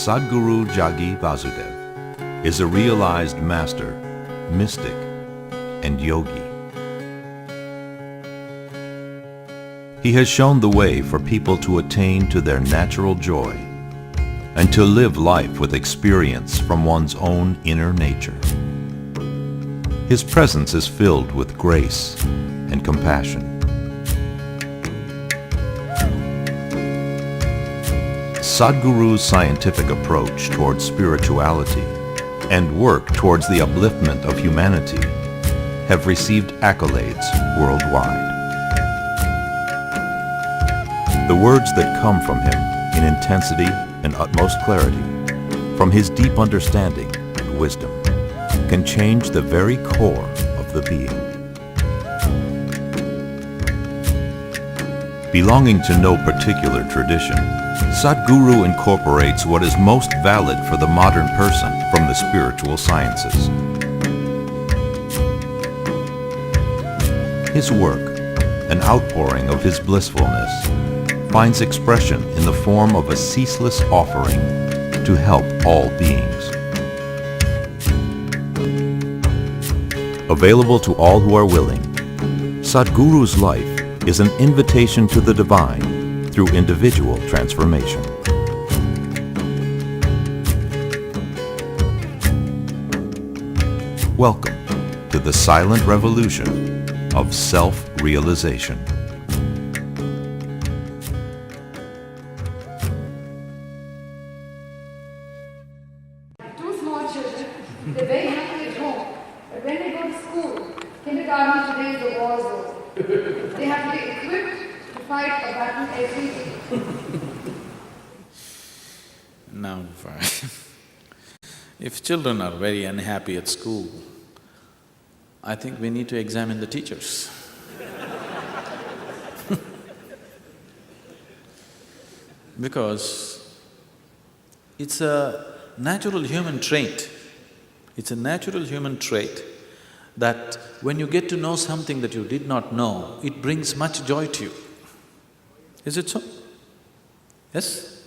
Sadhguru Jagi Vasudev is a realized master, mystic, and yogi. He has shown the way for people to attain to their natural joy and to live life with experience from one's own inner nature. His presence is filled with grace and compassion. Sadhguru's scientific approach towards spirituality and work towards the upliftment of humanity have received accolades worldwide. The words that come from him in intensity and utmost clarity, from his deep understanding and wisdom, can change the very core of the being. Belonging to no particular tradition, Sadhguru incorporates what is most valid for the modern person from the spiritual sciences. His work, an outpouring of his blissfulness, finds expression in the form of a ceaseless offering to help all beings. Available to all who are willing, Sadhguru's life is an invitation to the divine through individual transformation. Welcome to the silent revolution of self-realization. Two small children, they're very happy at home, but when they go to school, kindergarten today is a war zone. They have to be equipped to fight a battle every day. Now, if children are very unhappy at school, I think we need to examine the teachers. Because it's a natural human trait. It's a natural human trait that when you get to know something that you did not know, it brings much joy to you. Is it so? Yes?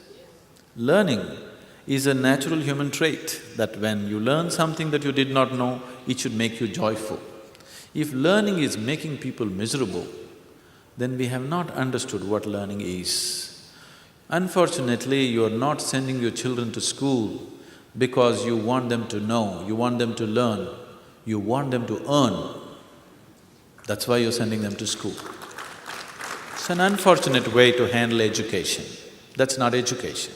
Learning is a natural human trait that when you learn something that you did not know, it should make you joyful. If learning is making people miserable, then we have not understood what learning is. Unfortunately, you are not sending your children to school because you want them to know, you want them to learn, you want them to earn. That's why you're sending them to school. It's an unfortunate way to handle education. That's not education.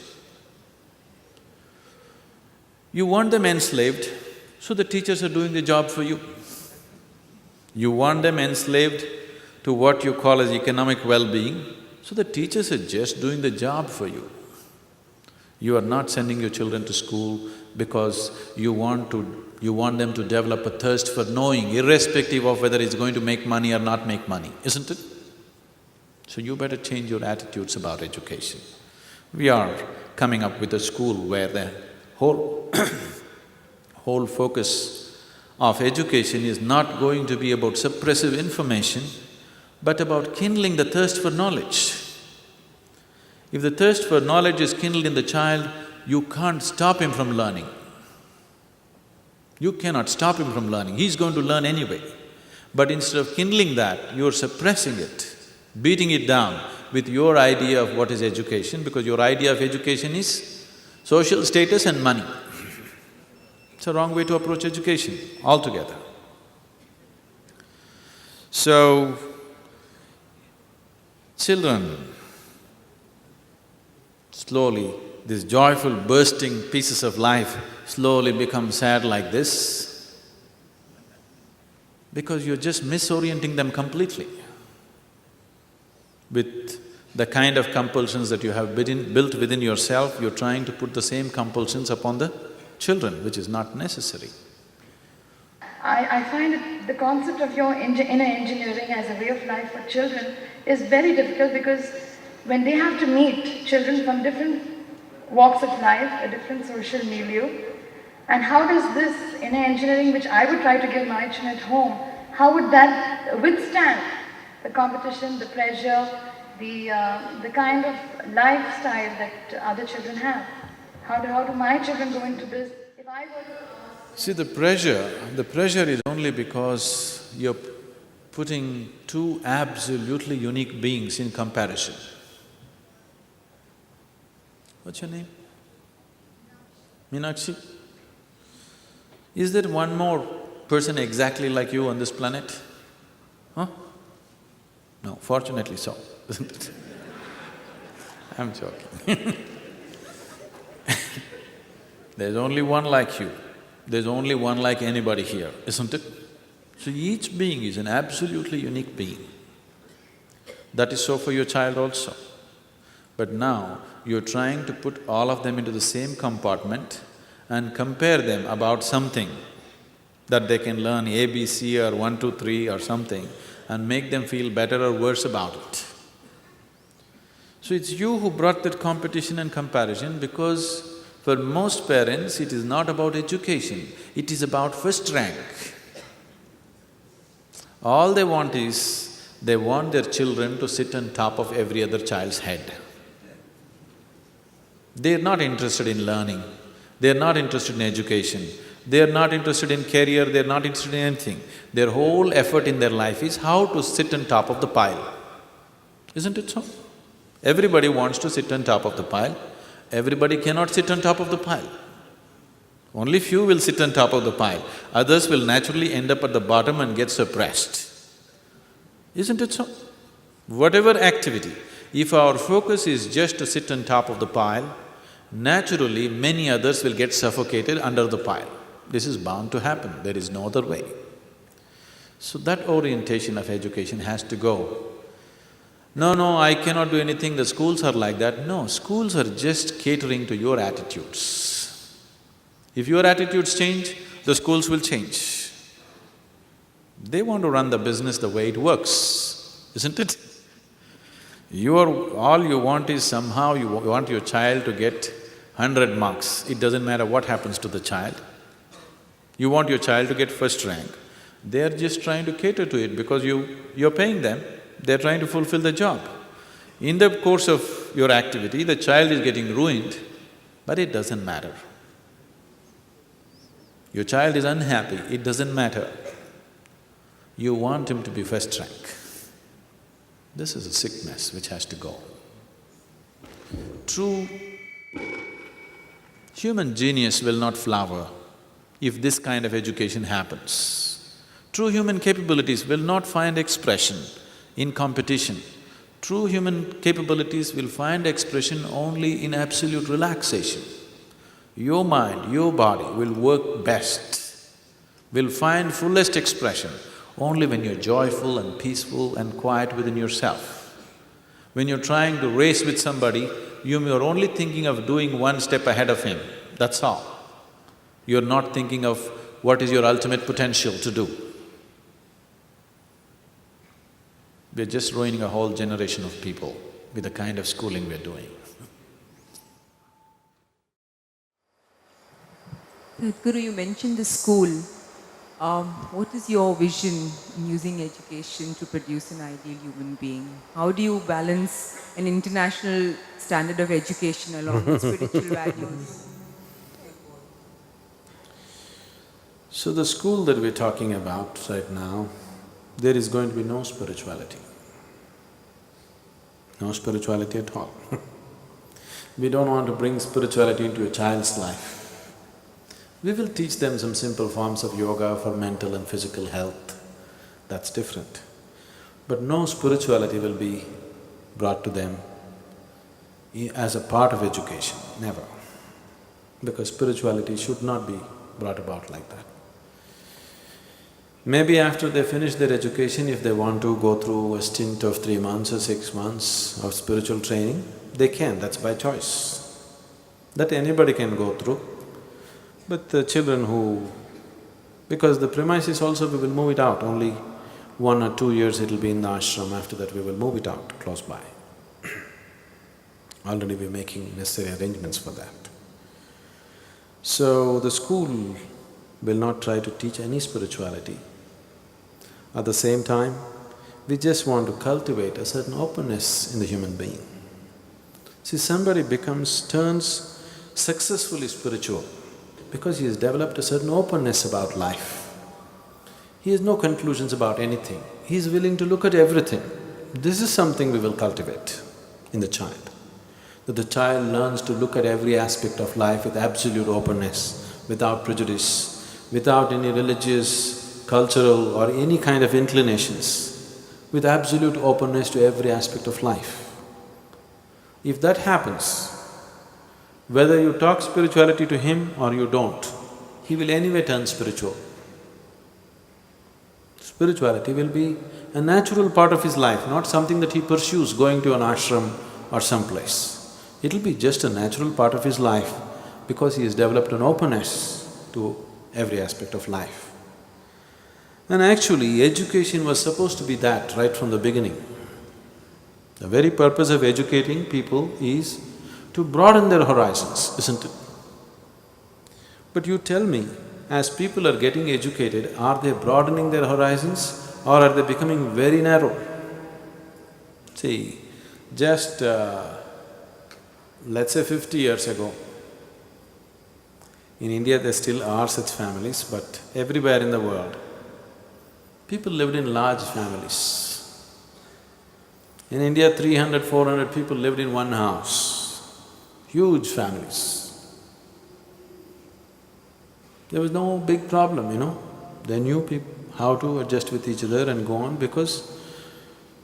You want them enslaved, so the teachers are doing the job for you. You want them enslaved to what you call as economic well-being, so the teachers are just doing the job for you. You are not sending your children to school because you want them to develop a thirst for knowing, irrespective of whether it's going to make money or not make money, isn't it? So you better change your attitudes about education. We are coming up with a school where the whole whole focus of education is not going to be about suppressive information, but about kindling the thirst for knowledge. If the thirst for knowledge is kindled in the child, you can't stop him from learning. You cannot stop him from learning, he's going to learn anyway. But instead of kindling that, you're suppressing it, beating it down with your idea of what is education, because your idea of education is social status and money. It's a wrong way to approach education altogether. So, children, slowly, these joyful bursting pieces of life slowly become sad like this because you're just misorienting them completely. With the kind of compulsions that you have built within yourself, you're trying to put the same compulsions upon the children, which is not necessary. I find that the concept of your inner engineering as a way of life for children is very difficult because when they have to meet children from different walks of life, a different social milieu, and how does this inner engineering, which I would try to give my children at home, how would that withstand the competition, the pressure, the kind of lifestyle that other children have? how do my children go into this? If I were to… See, the pressure is only because you're putting two absolutely unique beings in comparison. What's your name? Meenakshi? Is there one more person exactly like you on this planet? Huh? No, fortunately so, isn't it? I'm joking. There's only one like you. There's only one like anybody here, isn't it? So each being is an absolutely unique being. That is so for your child also. But now, you're trying to put all of them into the same compartment and compare them about something that they can learn ABC or 1, 2, 3 or something and make them feel better or worse about it. So it's you who brought that competition and comparison because for most parents, it is not about education, it is about first rank. All they want is, they want their children to sit on top of every other child's head. They're not interested in learning, they're not interested in education, they're not interested in career, they're not interested in anything. Their whole effort in their life is how to sit on top of the pile. Isn't it so? Everybody wants to sit on top of the pile. Everybody cannot sit on top of the pile. Only few will sit on top of the pile, others will naturally end up at the bottom and get suppressed. Isn't it so? Whatever activity, if our focus is just to sit on top of the pile, naturally many others will get suffocated under the pile. This is bound to happen, there is no other way. So that orientation of education has to go. No, I cannot do anything, the schools are like that. No, schools are just catering to your attitudes. If your attitudes change, the schools will change. They want to run the business the way it works, isn't it? All you want is somehow you want your child to get 100 marks, it doesn't matter what happens to the child. You want your child to get first rank. They're just trying to cater to it because you're paying them. They're trying to fulfill the job. In the course of your activity, the child is getting ruined, but it doesn't matter. Your child is unhappy, it doesn't matter. You want him to be first rank. This is a sickness which has to go. True human genius will not flower if this kind of education happens. True human capabilities will not find expression in competition. True human capabilities will find expression only in absolute relaxation. Your mind, your body will work best, will find fullest expression only when you're joyful and peaceful and quiet within yourself. When you're trying to race with somebody, you're only thinking of doing one step ahead of him, that's all. You're not thinking of what is your ultimate potential to do. We're just ruining a whole generation of people with the kind of schooling we're doing. Guru, you mentioned the school. What is your vision in using education to produce an ideal human being? How do you balance an international standard of education along with spiritual values? So the school that we're talking about right now, there is going to be no spirituality. No spirituality at all. We don't want to bring spirituality into a child's life. We will teach them some simple forms of yoga for mental and physical health, that's different. But no spirituality will be brought to them as a part of education, never. Because spirituality should not be brought about like that. Maybe after they finish their education, if they want to go through a stint of 3 months or 6 months of spiritual training, they can, that's by choice. That anybody can go through. But the children who… because the premise is also we will move it out, only 1 or 2 years it'll be in the ashram, after that we will move it out close by. Already we're making necessary arrangements for that. So the school will not try to teach any spirituality. At the same time, we just want to cultivate a certain openness in the human being. See, somebody turns successfully spiritual because he has developed a certain openness about life. He has no conclusions about anything. He is willing to look at everything. This is something we will cultivate in the child. That the child learns to look at every aspect of life with absolute openness, without prejudice, without any religious, cultural or any kind of inclinations, with absolute openness to every aspect of life. If that happens, whether you talk spirituality to him or you don't, he will anyway turn spiritual. Spirituality will be a natural part of his life, not something that he pursues going to an ashram or someplace. It'll be just a natural part of his life because he has developed an openness to every aspect of life. And actually, education was supposed to be that right from the beginning. The very purpose of educating people is to broaden their horizons, isn't it? But you tell me, as people are getting educated, are they broadening their horizons or are they becoming very narrow? See, just let's say 50 years ago, in India there still are such families, but everywhere in the world, people lived in large families. In India, 300, 400 people lived in one house, huge families. There was no big problem, you know. They knew how to adjust with each other and go on because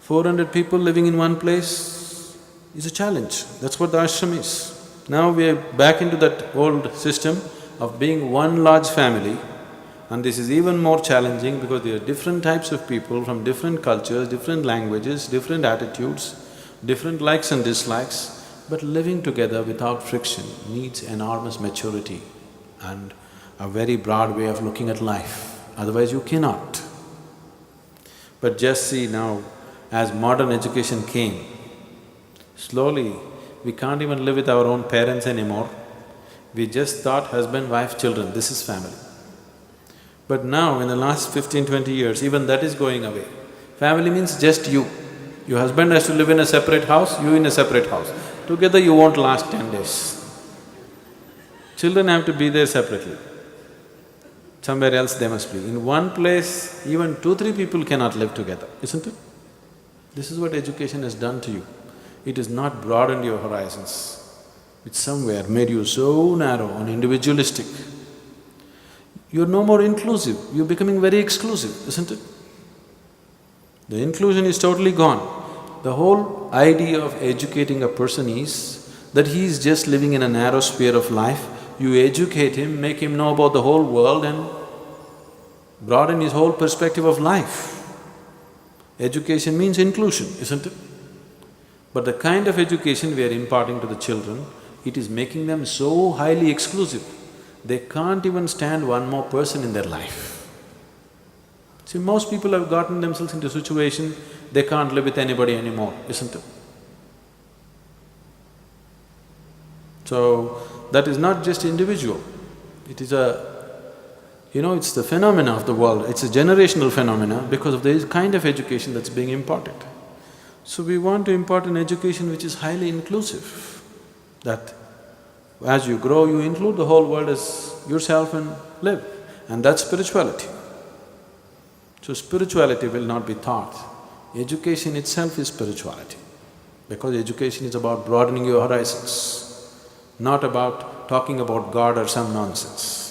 400 people living in one place is a challenge. That's what the ashram is. Now we are back into that old system of being one large family, and this is even more challenging because there are different types of people from different cultures, different languages, different attitudes, different likes and dislikes, but living together without friction needs enormous maturity and a very broad way of looking at life, otherwise you cannot. But just see now, as modern education came, slowly we can't even live with our own parents anymore. We just thought husband, wife, children, this is family. But now in the last 15, 20 years, even that is going away. Family means just you. Your husband has to live in a separate house, you in a separate house. Together you won't last 10 days. Children have to be there separately. Somewhere else they must be. In one place, even 2-3 people cannot live together, isn't it? This is what education has done to you. It has not broadened your horizons. It somewhere made you so narrow and individualistic. You're no more inclusive, you're becoming very exclusive, isn't it? The inclusion is totally gone. The whole idea of educating a person is that he is just living in a narrow sphere of life. You educate him, make him know about the whole world and broaden his whole perspective of life. Education means inclusion, isn't it? But the kind of education we are imparting to the children, it is making them so highly exclusive, they can't even stand one more person in their life. See, most people have gotten themselves into a situation, they can't live with anybody anymore, isn't it? So, that is not just individual, it is it's the phenomena of the world, it's a generational phenomena because of the kind of education that's being imparted. So we want to impart an education which is highly inclusive, that as you grow, you include the whole world as yourself and live, and that's spirituality. So spirituality will not be taught. Education itself is spirituality, because education is about broadening your horizons, not about talking about God or some nonsense.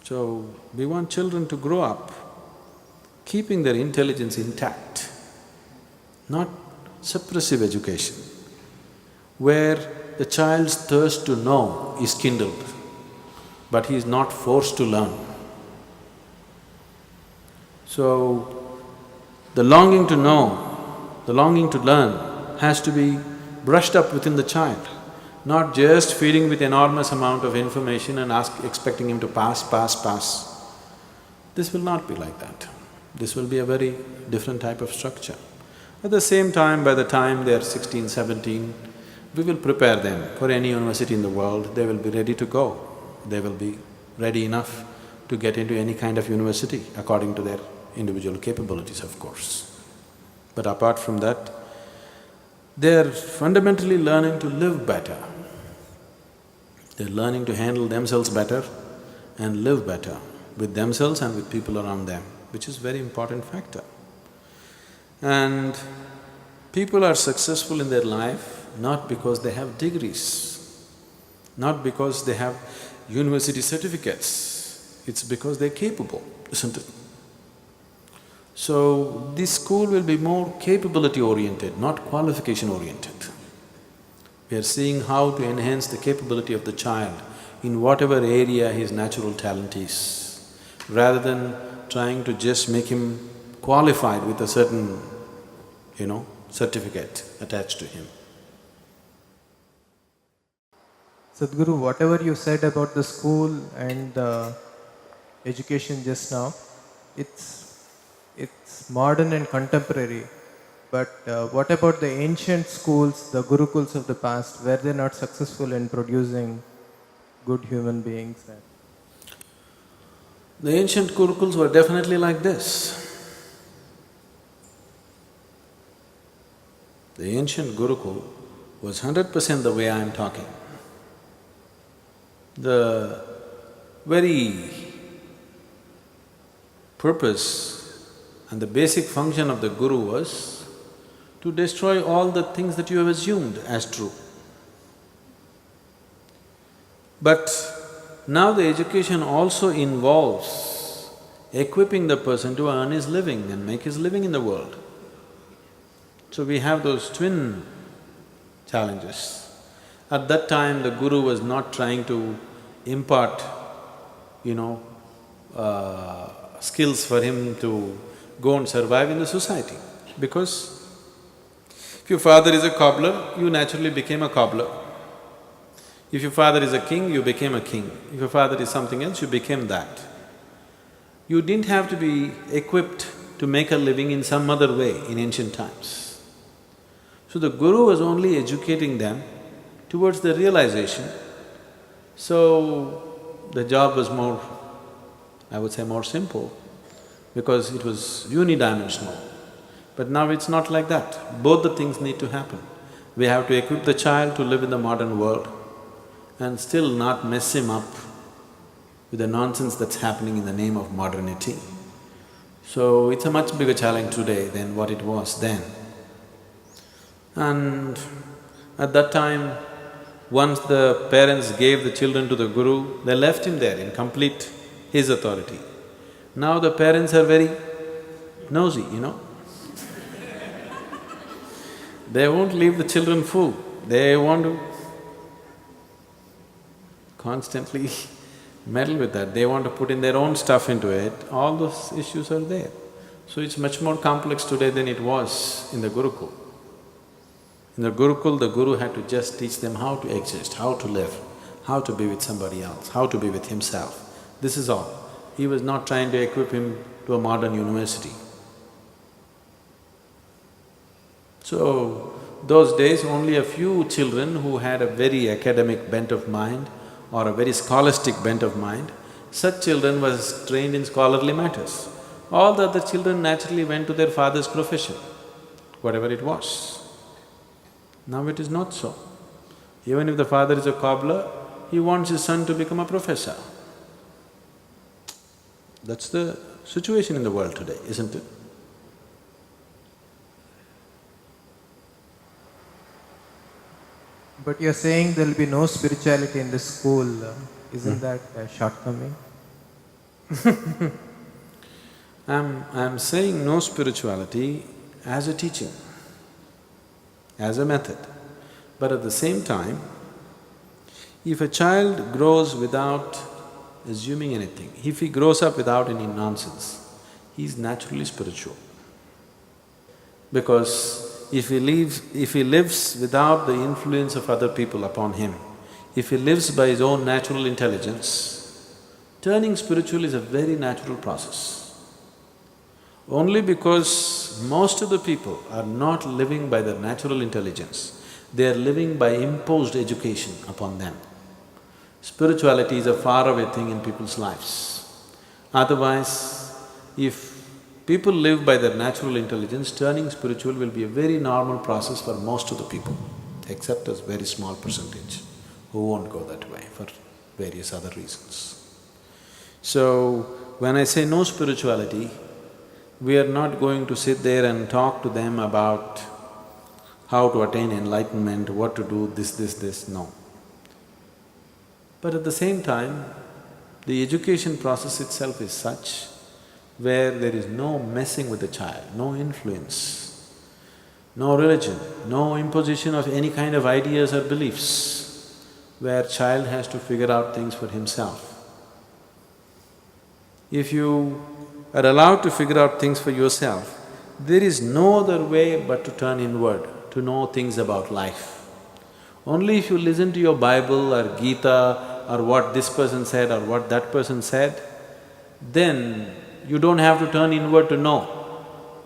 So, we want children to grow up keeping their intelligence intact, not suppressive education, where the child's thirst to know is kindled, but he is not forced to learn. So, the longing to know, the longing to learn has to be brushed up within the child, not just feeding with enormous amount of information and expecting him to pass. This will not be like that. This will be a very different type of structure. At the same time, by the time they are 16, 17, we will prepare them for any university in the world, they will be ready to go. They will be ready enough to get into any kind of university according to their individual capabilities, of course. But apart from that, they're fundamentally learning to live better. They're learning to handle themselves better and live better with themselves and with people around them, which is very important factor. And people are successful in their life not because they have degrees, not because they have university certificates, it's because they're capable, isn't it? So, this school will be more capability-oriented, not qualification-oriented. We are seeing how to enhance the capability of the child in whatever area his natural talent is, rather than trying to just make him qualified with a certain, certificate attached to him. Sadhguru, whatever you said about the school and the education just now, it's modern and contemporary. But what about the ancient schools, the gurukuls of the past? Were they not successful in producing good human beings? The ancient gurukuls were definitely like this. The ancient gurukul was 100% the way I am talking. The very purpose and the basic function of the guru was to destroy all the things that you have assumed as true. But now the education also involves equipping the person to earn his living and make his living in the world. So we have those twin challenges. At that time, the guru was not trying to impart, skills for him to go and survive in the society. Because if your father is a cobbler, you naturally became a cobbler. If your father is a king, you became a king. If your father is something else, you became that. You didn't have to be equipped to make a living in some other way in ancient times. So the guru was only educating them towards the realization. So the job was more, I would say more simple, because it was unidimensional. But now it's not like that. Both the things need to happen. We have to equip the child to live in the modern world and still not mess him up with the nonsense that's happening in the name of modernity. So it's a much bigger challenge today than what it was then. And at that time, once the parents gave the children to the guru, they left him there in complete his authority. Now the parents are very nosy, They won't leave the children food, they want to constantly meddle with that, they want to put in their own stuff into it, all those issues are there. So it's much more complex today than it was in the Gurukul. In the Gurukul, the guru had to just teach them how to exist, how to live, how to be with somebody else, how to be with himself. This is all. He was not trying to equip him to a modern university. So, those days only a few children who had a very academic bent of mind or a very scholastic bent of mind, such children was trained in scholarly matters. All the other children naturally went to their father's profession, whatever it was. Now it is not so. Even if the father is a cobbler, he wants his son to become a professor. That's the situation in the world today, isn't it? But you're saying there'll be no spirituality in the school, isn't that a shortcoming? I'm saying no spirituality as a teaching, as a method. But at the same time, if a child grows without assuming anything, if he grows up without any nonsense, he's naturally spiritual. Because if he lives without the influence of other people upon him, if he lives by his own natural intelligence, turning spiritual is a very natural process. Only because most of the people are not living by their natural intelligence, they are living by imposed education upon them. Spirituality is a faraway thing in people's lives. Otherwise, if people live by their natural intelligence, turning spiritual will be a very normal process for most of the people, except a very small percentage who won't go that way for various other reasons. So, when I say no spirituality, we are not going to sit there and talk to them about how to attain enlightenment, what to do, this, no. But at the same time, the education process itself is such where there is no messing with the child, no influence, no religion, no imposition of any kind of ideas or beliefs, where child has to figure out things for himself. If you are allowed to figure out things for yourself, there is no other way but to turn inward, to know things about life. Only if you listen to your Bible or Gita or what this person said or what that person said, then you don't have to turn inward to know.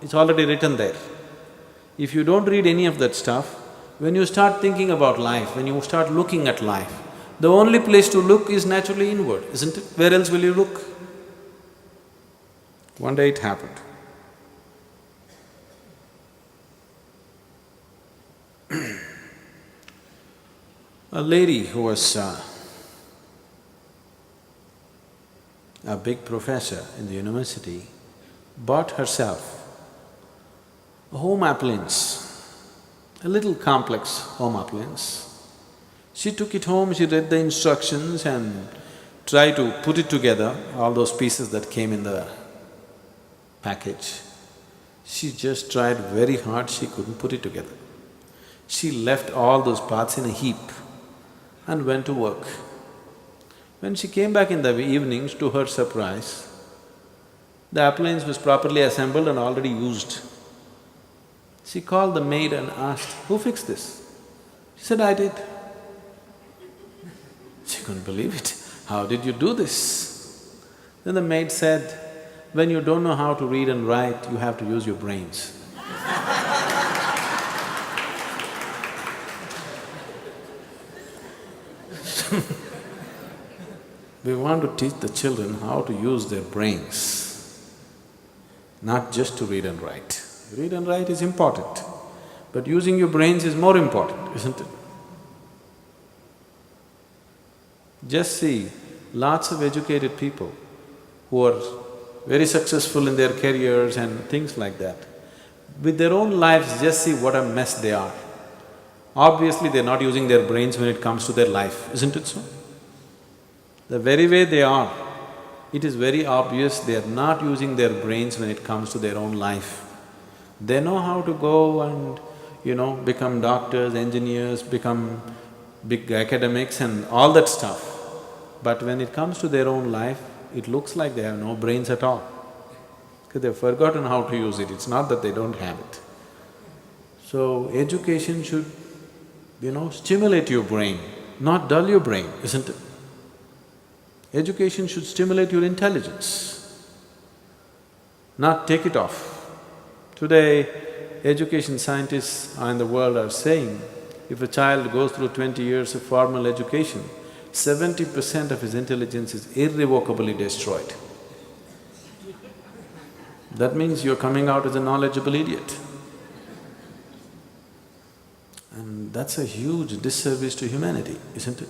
It's already written there. If you don't read any of that stuff, when you start thinking about life, when you start looking at life, the only place to look is naturally inward, isn't it? Where else will you look? One day it happened. A lady who was a big professor in the university bought herself a home appliance, a little complex home appliance. She took it home, she read the instructions and tried to put it together, all those pieces that came in the package. She just tried very hard, she couldn't put it together. She left all those parts in a heap and went to work. When she came back in the evenings, to her surprise, the appliance was properly assembled and already used. She called the maid and asked, "Who fixed this?" She said, "I did." She couldn't believe it. "How did you do this?" Then the maid said, "When you don't know how to read and write, you have to use your brains." We want to teach the children how to use their brains, not just to read and write. Read and write is important, but using your brains is more important, isn't it? Just see, lots of educated people who are very successful in their careers and things like that, with their own lives, just see what a mess they are. Obviously, they're not using their brains when it comes to their life, isn't it so? The very way they are, it is very obvious they are not using their brains when it comes to their own life. They know how to go and, become doctors, engineers, become big academics and all that stuff. But when it comes to their own life, it looks like they have no brains at all, because they've forgotten how to use it. It's not that they don't have it. So, education should, stimulate your brain, not dull your brain, isn't it? Education should stimulate your intelligence, not take it off. Today, education scientists in the world are saying, if a child goes through 20 years of formal education, 70% of his intelligence is irrevocably destroyed. That means you're coming out as a knowledgeable idiot. And that's a huge disservice to humanity, isn't it?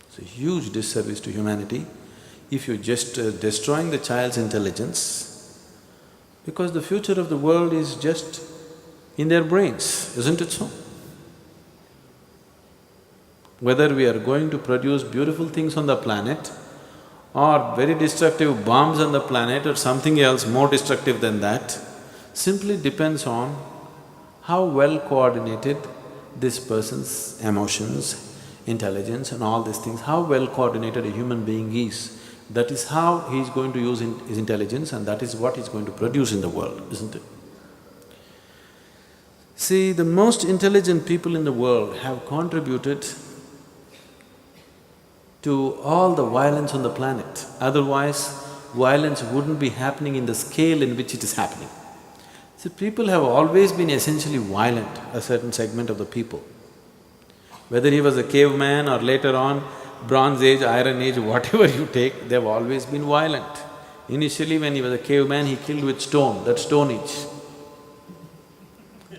It's a huge disservice to humanity if you're just destroying the child's intelligence, because the future of the world is just in their brains, isn't it so? Whether we are going to produce beautiful things on the planet or very destructive bombs on the planet or something else more destructive than that, simply depends on how well coordinated this person's emotions, intelligence and all these things, how well coordinated a human being is. That is how he's going to use his intelligence and that is what he's going to produce in the world, isn't it? See, the most intelligent people in the world have contributed to all the violence on the planet. Otherwise, violence wouldn't be happening in the scale in which it is happening. See, people have always been essentially violent, a certain segment of the people. Whether he was a caveman or later on Bronze Age, Iron Age, whatever you take, they've always been violent. Initially when he was a caveman, he killed with stone, that's Stone Age.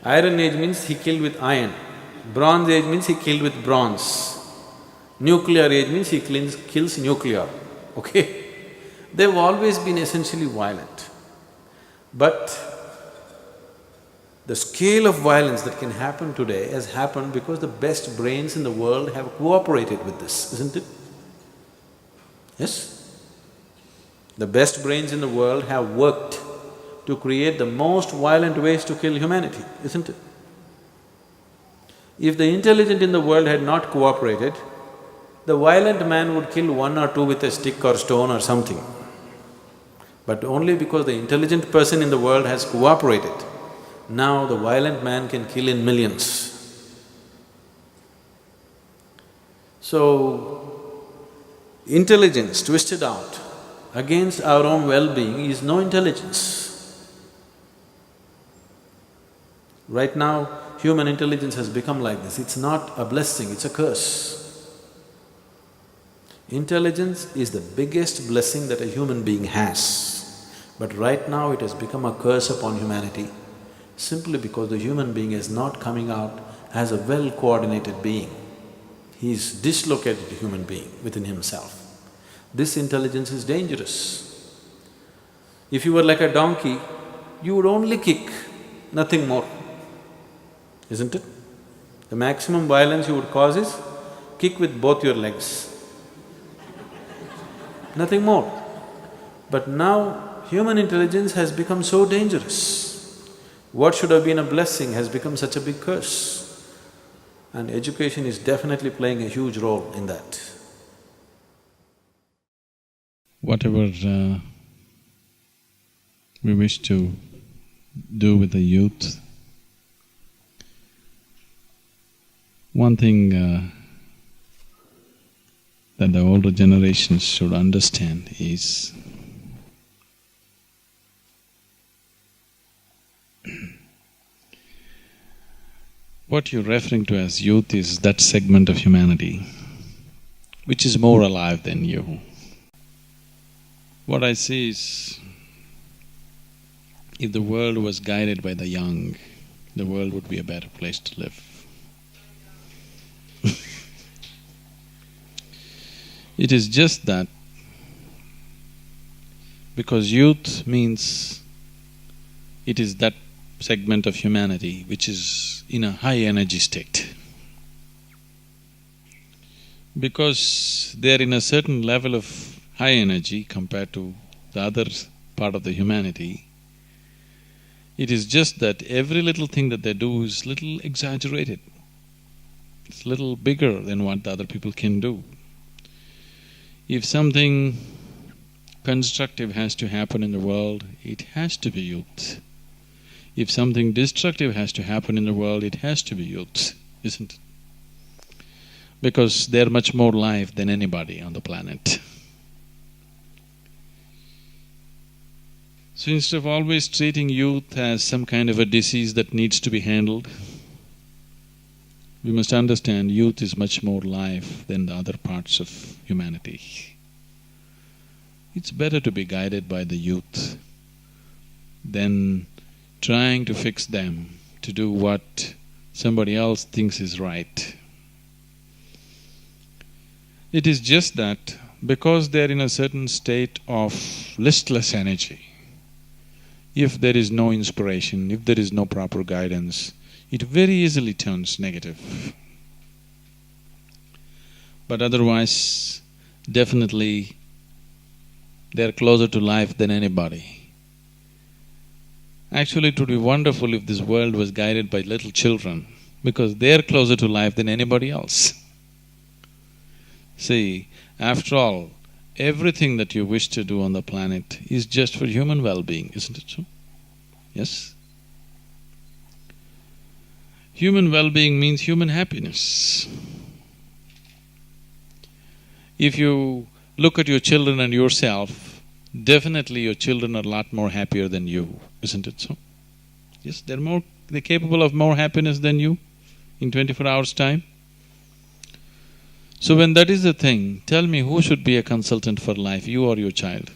Iron Age means he killed with iron. Bronze Age means he killed with bronze. Nuclear Age means he kills nuclear, okay? They've always been essentially violent. But the scale of violence that can happen today has happened because the best brains in the world have cooperated with this, isn't it? Yes? The best brains in the world have worked to create the most violent ways to kill humanity, isn't it? If the intelligent in the world had not cooperated, the violent man would kill one or two with a stick or stone or something. But only because the intelligent person in the world has cooperated, now the violent man can kill in millions. So, intelligence twisted out against our own well-being is no intelligence. Right now, human intelligence has become like this. It's not a blessing, it's a curse. Intelligence is the biggest blessing that a human being has. But right now it has become a curse upon humanity simply because the human being is not coming out as a well-coordinated being. He is dislocated human being within himself. This intelligence is dangerous. If you were like a donkey, you would only kick, nothing more, isn't it? The maximum violence you would cause is kick with both your legs, nothing more. But now human intelligence has become so dangerous. What should have been a blessing has become such a big curse. And education is definitely playing a huge role in that. Whatever we wish to do with the youth, one thing that the older generations should understand is what you're referring to as youth is that segment of humanity which is more alive than you. What I see is, if the world was guided by the young, the world would be a better place to live. It is just that because youth means it is that segment of humanity which is in a high energy state. Because they're in a certain level of high energy compared to the other part of the humanity, it is just that every little thing that they do is little exaggerated. It's little bigger than what the other people can do. If something constructive has to happen in the world, it has to be youth. If something destructive has to happen in the world, it has to be youth, isn't it? Because they're much more live than anybody on the planet. So instead of always treating youth as some kind of a disease that needs to be handled, we must understand youth is much more live than the other parts of humanity. It's better to be guided by the youth than trying to fix them to do what somebody else thinks is right. It is just that because they're in a certain state of listless energy, if there is no inspiration, if there is no proper guidance, it very easily turns negative. But otherwise, definitely they're closer to life than anybody. Actually, it would be wonderful if this world was guided by little children, because they're closer to life than anybody else. See, after all, everything that you wish to do on the planet is just for human well-being, isn't it so? Yes? Human well-being means human happiness. If you look at your children and yourself, definitely your children are a lot more happier than you, isn't it so? Yes, they're capable of more happiness than you in 24 hours' time. So when that is the thing, tell me who should be a consultant for life, you or your child?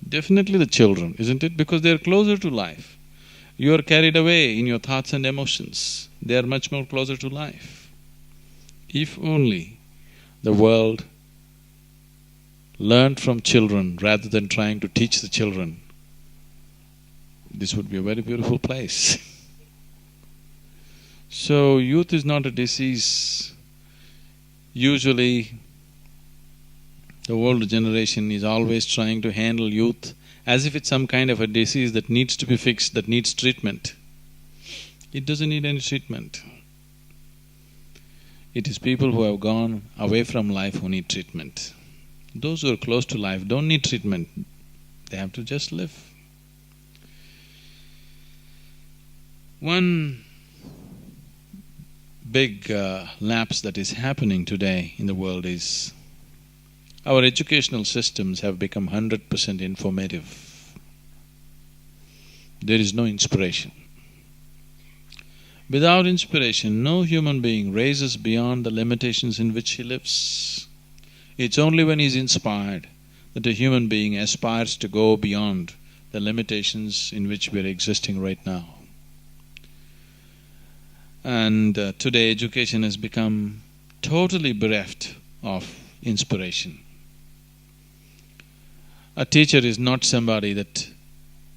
Definitely the children, isn't it? Because they're closer to life. You are carried away in your thoughts and emotions. They are much more closer to life. If only the world learned from children rather than trying to teach the children, this would be a very beautiful place. So, youth is not a disease. Usually, the older generation is always trying to handle youth as if it's some kind of a disease that needs to be fixed, that needs treatment. It doesn't need any treatment. It is people who have gone away from life who need treatment. Those who are close to life don't need treatment, they have to just live. One big lapse that is happening today in the world is our educational systems have become 100% informative. There is no inspiration. Without inspiration, no human being raises beyond the limitations in which he lives. It's only when he's inspired that a human being aspires to go beyond the limitations in which we're existing right now. And today education has become totally bereft of inspiration. A teacher is not somebody that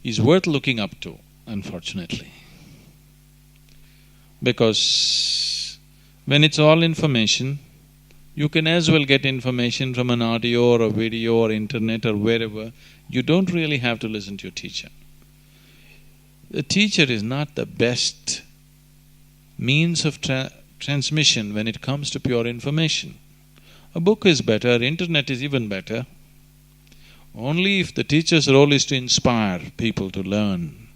is worth looking up to, unfortunately. Because when it's all information, you can as well get information from an audio or a video or internet or wherever. You don't really have to listen to your teacher. The teacher is not the best means of transmission when it comes to pure information. A book is better, internet is even better. Only if the teacher's role is to inspire people to learn,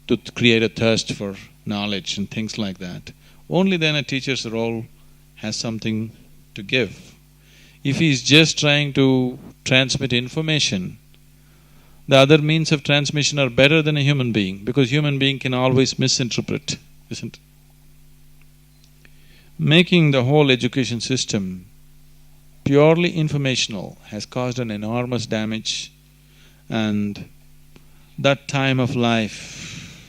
to create a thirst for knowledge and things like that, only then a teacher's role has something to give. If he's just trying to transmit information, the other means of transmission are better than a human being, because human being can always misinterpret, isn't it? Making the whole education system purely informational has caused an enormous damage, and that time of life,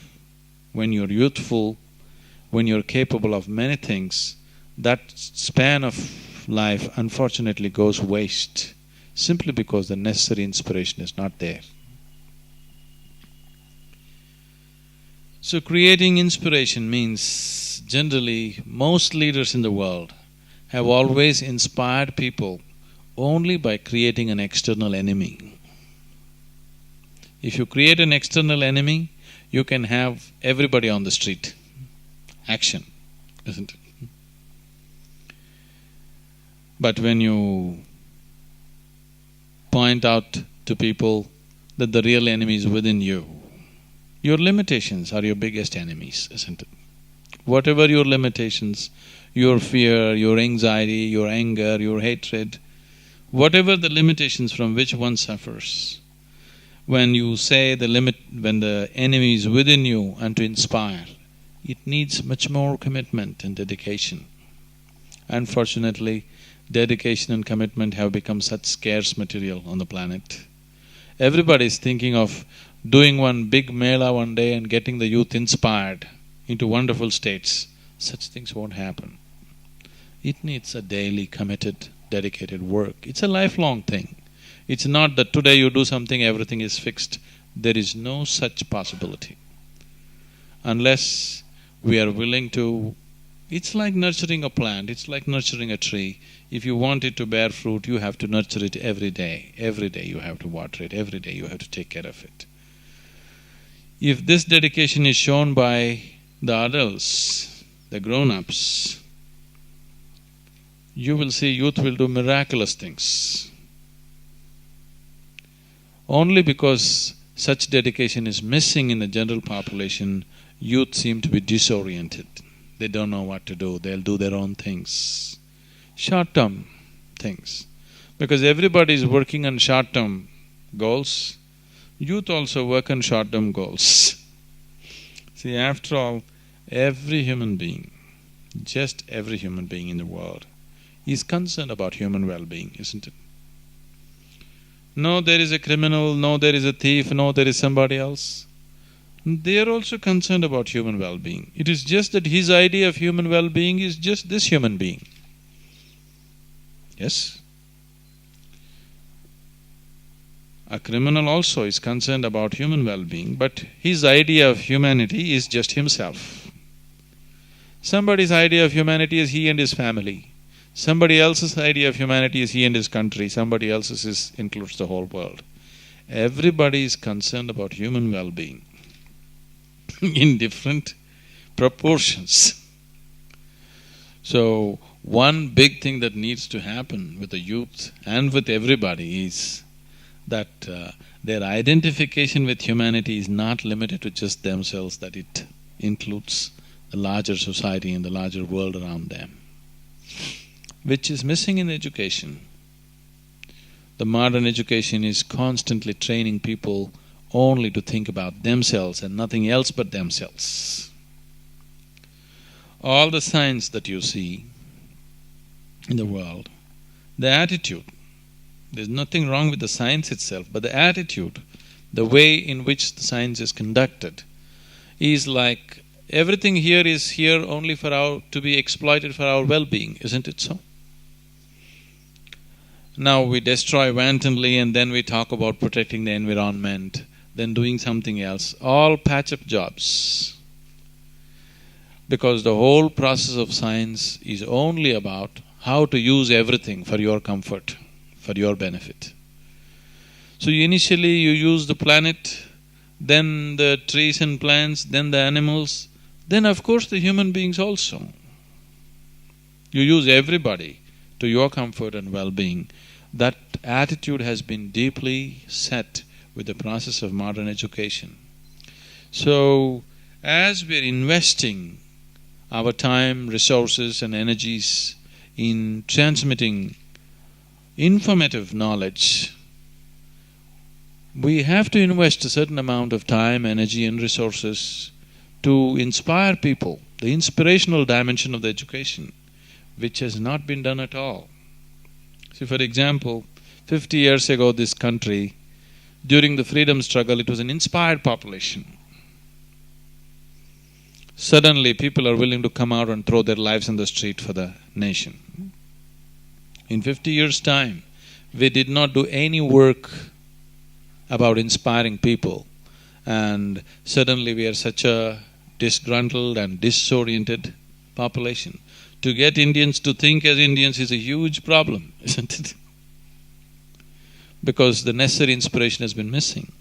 when you're youthful, when you're capable of many things, that span of life unfortunately goes waste, simply because the necessary inspiration is not there. So creating inspiration means, generally, most leaders in the world have always inspired people only by creating an external enemy. If you create an external enemy, you can have everybody on the street. Action, isn't it? But when you point out to people that the real enemy is within you, your limitations are your biggest enemies, isn't it? Whatever your limitations, your fear, your anxiety, your anger, your hatred, whatever the limitations from which one suffers, when you say when the enemy is within you and to inspire, it needs much more commitment and dedication. Unfortunately, dedication and commitment have become such scarce material on the planet. Everybody is thinking of doing one big mela one day and getting the youth inspired into wonderful states. Such things won't happen. It needs a daily committed, dedicated work. It's a lifelong thing. It's not that today you do something, everything is fixed. There is no such possibility. Unless we are willing to… It's like nurturing a plant, it's like nurturing a tree. If you want it to bear fruit, you have to nurture it every day. Every day you have to water it, every day you have to take care of it. If this dedication is shown by the adults, the grown-ups, you will see youth will do miraculous things. Only because such dedication is missing in the general population, youth seem to be disoriented. They don't know what to do, they'll do their own things. Short-term things. Because everybody is working on short-term goals, youth also work on short-term goals. See, after all, every human being, just every human being in the world, is concerned about human well-being, isn't it? no, there is a criminal, no, there is a thief, no, there is somebody else. They are also concerned about human well-being. It is just that his idea of human well-being is just this human being. Yes? A criminal also is concerned about human well-being, but his idea of humanity is just himself. Somebody's idea of humanity is he and his family. Somebody else's idea of humanity is he and his country. Somebody else's includes the whole world. Everybody is concerned about human well-being in different proportions. So, one big thing that needs to happen with the youth and with everybody is that their identification with humanity is not limited to just themselves, that it includes the larger society and the larger world around them, which is missing in education. The modern education is constantly training people only to think about themselves and nothing else but themselves. All the science that you see in the world, the attitude, there's nothing wrong with the science itself, but the attitude, the way in which the science is conducted is like everything here is here only to be exploited for our well-being, isn't it so? Now we destroy wantonly and then we talk about protecting the environment, then doing something else, all patch-up jobs. Because the whole process of science is only about how to use everything for your comfort, for your benefit. So initially you use the planet, then the trees and plants, then the animals, then of course the human beings also. You use everybody to your comfort and well-being. That attitude has been deeply set with the process of modern education. So, as we're investing our time, resources and energies in transmitting informative knowledge, we have to invest a certain amount of time, energy and resources to inspire people, the inspirational dimension of the education, which has not been done at all. See, for example, 50 years ago this country, during the freedom struggle, it was an inspired population. Suddenly people are willing to come out and throw their lives on the street for the nation. In 50 years' time, we did not do any work about inspiring people, and suddenly we are such a disgruntled and disoriented population. To get Indians to think as Indians is a huge problem, isn't it? Because the necessary inspiration has been missing.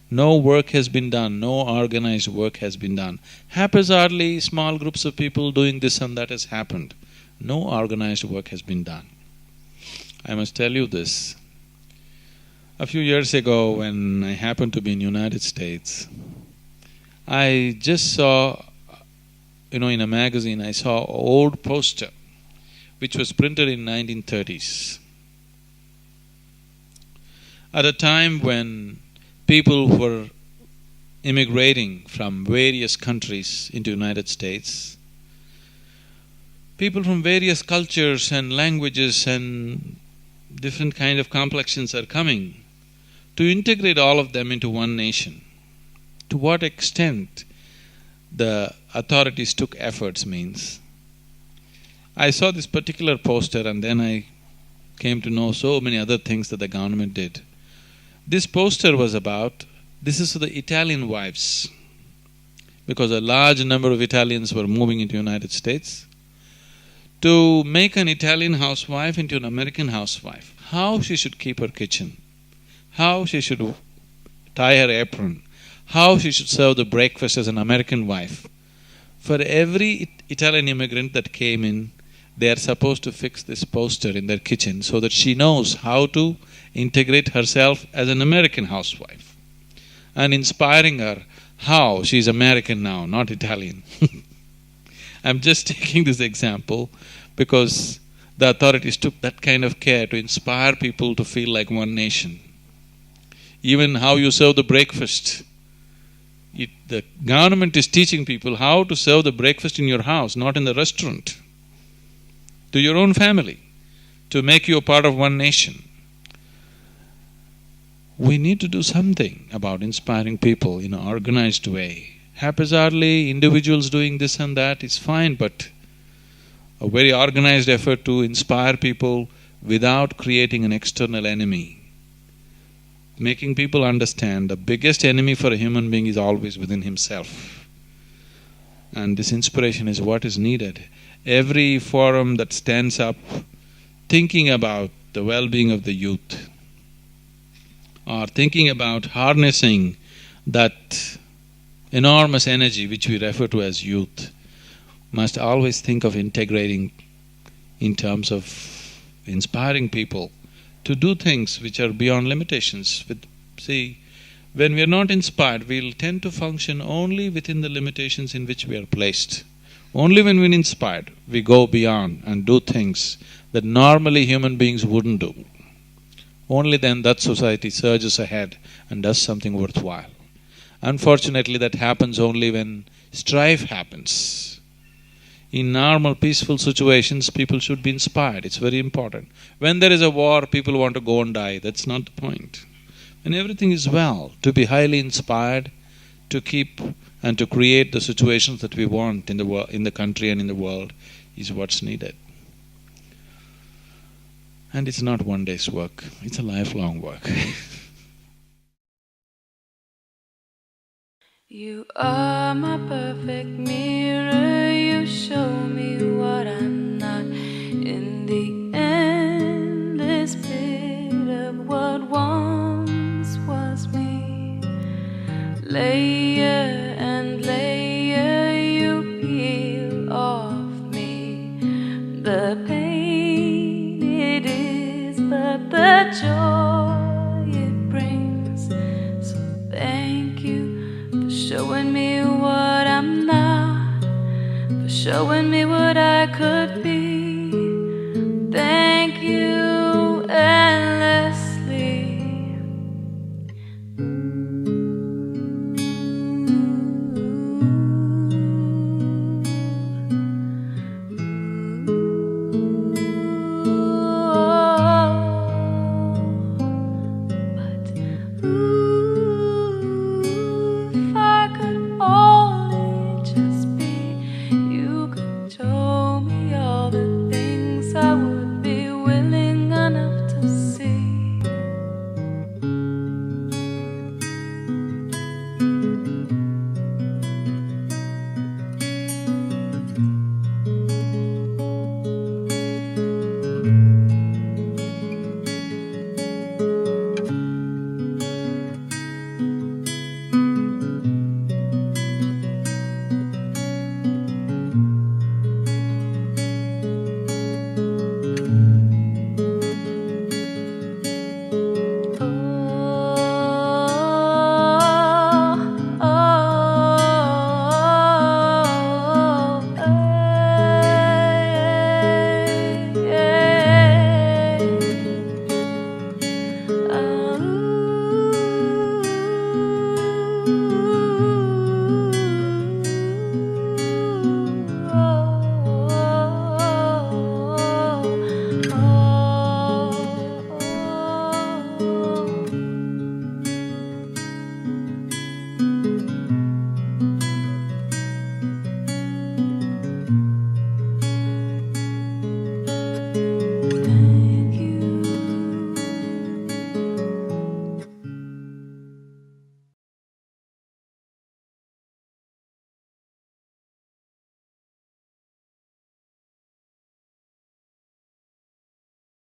No work has been done, no organized work has been done. Haphazardly, small groups of people doing this and that has happened. No organized work has been done. I must tell you this. A few years ago, when I happened to be in United States, I just saw, in a magazine, I saw an old poster which was printed in 1930s. At a time when people were immigrating from various countries into United States, people from various cultures and languages and different kind of complexions are coming to integrate all of them into one nation. To what extent the authorities took efforts means, I saw this particular poster and then I came to know so many other things that the government did. This poster was about, this is for the Italian wives, because a large number of Italians were moving into United States. To make an Italian housewife into an American housewife, how she should keep her kitchen, how she should tie her apron, how she should serve the breakfast as an American wife. For every Italian immigrant that came in, they are supposed to fix this poster in their kitchen so that she knows how to integrate herself as an American housewife, and inspiring her how she's American now, not Italian. I'm just taking this example because the authorities took that kind of care to inspire people to feel like one nation. Even how you serve the breakfast. The government is teaching people how to serve the breakfast in your house, not in the restaurant, to your own family, to make you a part of one nation. we need to do something about inspiring people in an organized way. Haphazardly, individuals doing this and that is fine, but a very organized effort to inspire people without creating an external enemy. Making people understand the biggest enemy for a human being is always within himself. And this inspiration is what is needed. Every forum that stands up thinking about the well-being of the youth or thinking about harnessing that enormous energy which we refer to as youth must always think of integrating in terms of inspiring people to do things which are beyond limitations. See, when we are not inspired, we'll tend to function only within the limitations in which we are placed. Only when we're inspired, we go beyond and do things that normally human beings wouldn't do. Only then that society surges ahead and does something worthwhile. Unfortunately, that happens only when strife happens. In normal, peaceful situations, people should be inspired, it's very important. When there is a war, people want to go and die, that's not the point. When everything is well, to be highly inspired, to keep and to create the situations that we want in the country and in the world is what's needed. And it's not one day's work, it's a lifelong work. You are my perfect mirror, you show me what I'm not. In the endless pit of what once was me, layer and layer you peel off me. The pain it is, but the joy it brings. So thank you for showing me what I'm not, for showing me what I could be.